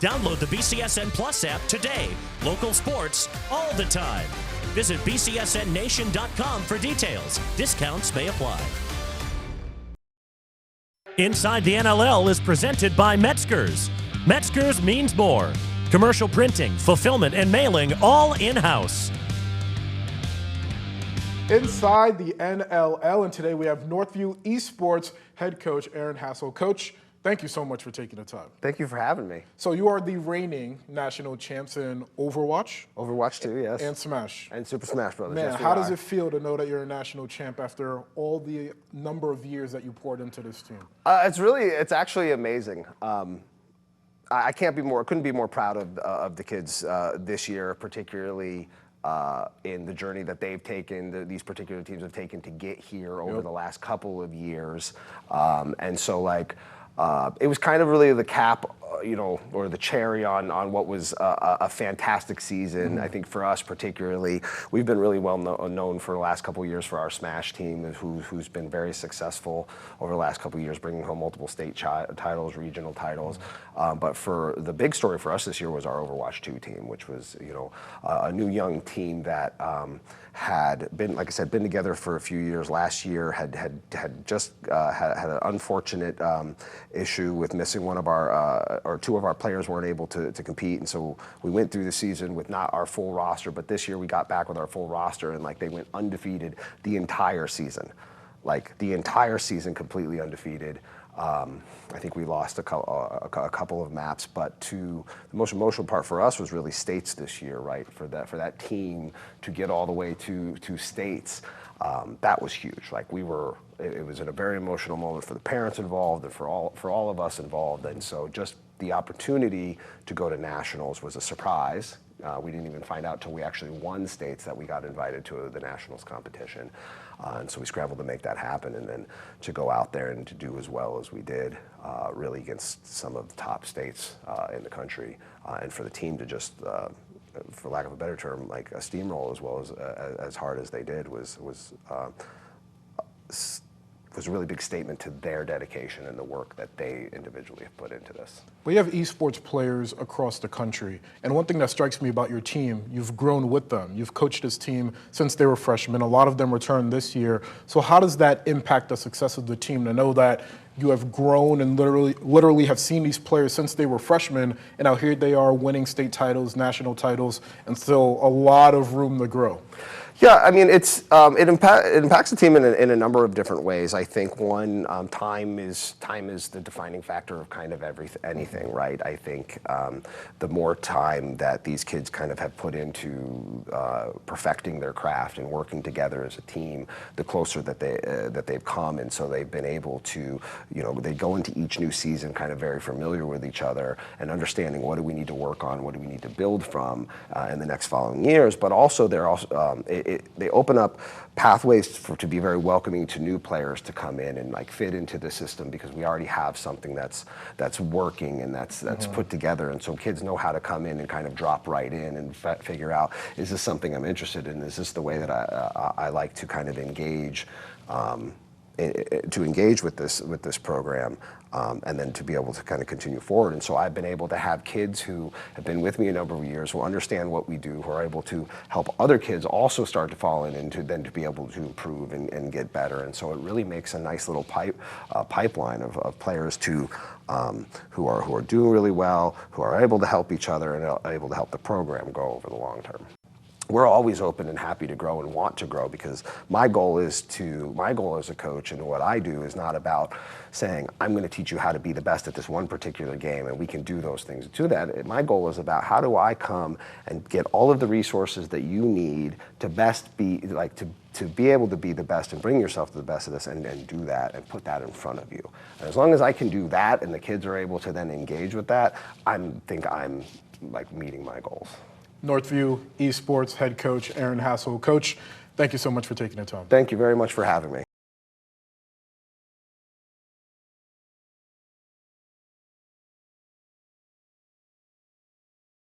Download the BCSN Plus app today. Local sports all the time. Visit bcsnnation.com for details. Discounts may apply. Inside the NLL is presented by Metzger's. Metzger's means more. Commercial printing, fulfillment, and mailing all in-house. Inside the NLL, and today we have Northview eSports head coach Aaron Hassell. Coach, thank you so much for taking the time. Thank you for having me. So you are the reigning national champs in Overwatch? Overwatch 2, yes. And Smash. And Super Smash Brothers. Man, yes, how does it feel to know that you're a national champ after all the number of years that you poured into this team? It's actually amazing. I couldn't be more proud of the kids this year, particularly in the journey that they've taken, these particular teams have taken to get here over the last couple of years. And so it was kind of really the cap, or the cherry on what was a fantastic season. I think for us particularly, we've been really well known for the last couple of years for our Smash team, who's been very successful over the last couple of years, bringing home multiple state titles, regional titles. But for the big story for us this year was our Overwatch 2 team, which was a new young team that had been, like I said, been together for a few years. Last year had just had an unfortunate issue with missing one of our or two of our players weren't able to compete, and so we went through the season with not our full roster. But this year we got back with our full roster, and they went undefeated the entire season, completely undefeated. I think we lost a couple of maps, but the most emotional part for us was really states this year, right? For that team to get all the way to states, that was huge. It was a very emotional moment for the parents involved and for all of us involved, and so just the opportunity to go to nationals was a surprise. We didn't even find out till we actually won states that we got invited to the nationals competition. And so we scrambled to make that happen, and then to go out there and to do as well as we did, really against some of the top states in the country, and for the team to just, for lack of a better term, a steamroll as well as hard as they did was a really big statement to their dedication and the work that they individually have put into this. We have esports players across the country, and one thing that strikes me about your team, you've grown with them. You've coached this team since they were freshmen. A lot of them returned this year. So how does that impact the success of the team to know that you have grown and literally have seen these players since they were freshmen, and now here they are winning state titles, national titles, and still a lot of room to grow? Yeah, I mean, it impacts the team in a number of different ways. I think one, time is the defining factor of kind of anything, right? I think the more time that these kids kind of have put into perfecting their craft and working together as a team, the closer that they've come, and so they've been able to, they go into each new season kind of very familiar with each other and understanding what do we need to work on, what do we need to build from in the next following years. But also they open up pathways to be very welcoming to new players to come in and fit into the system, because we already have something that's working and that's put together, and so kids know how to come in and kind of drop right in and figure out, is this something I'm interested in? Is this the way that I like to kind of engage with this program, and then to be able to kind of continue forward. And so I've been able to have kids who have been with me a number of years, who understand what we do, who are able to help other kids also start to fall in, and to be able to improve and get better. And so it really makes a nice little pipeline of players who are doing really well, who are able to help each other and are able to help the program go over the long term. We're always open and happy to grow and want to grow, because my goal as a coach and what I do is not about saying, I'm going to teach you how to be the best at this one particular game and we can do those things. To that, my goal is about how do I come and get all of the resources that you need to best be, to be able to be the best and bring yourself to the best of this, and do that and put that in front of you. And as long as I can do that and the kids are able to then engage with that, I think I'm meeting my goals. Northview eSports head coach Aaron Hassell. Coach, thank you so much for taking the time. Thank you very much for having me.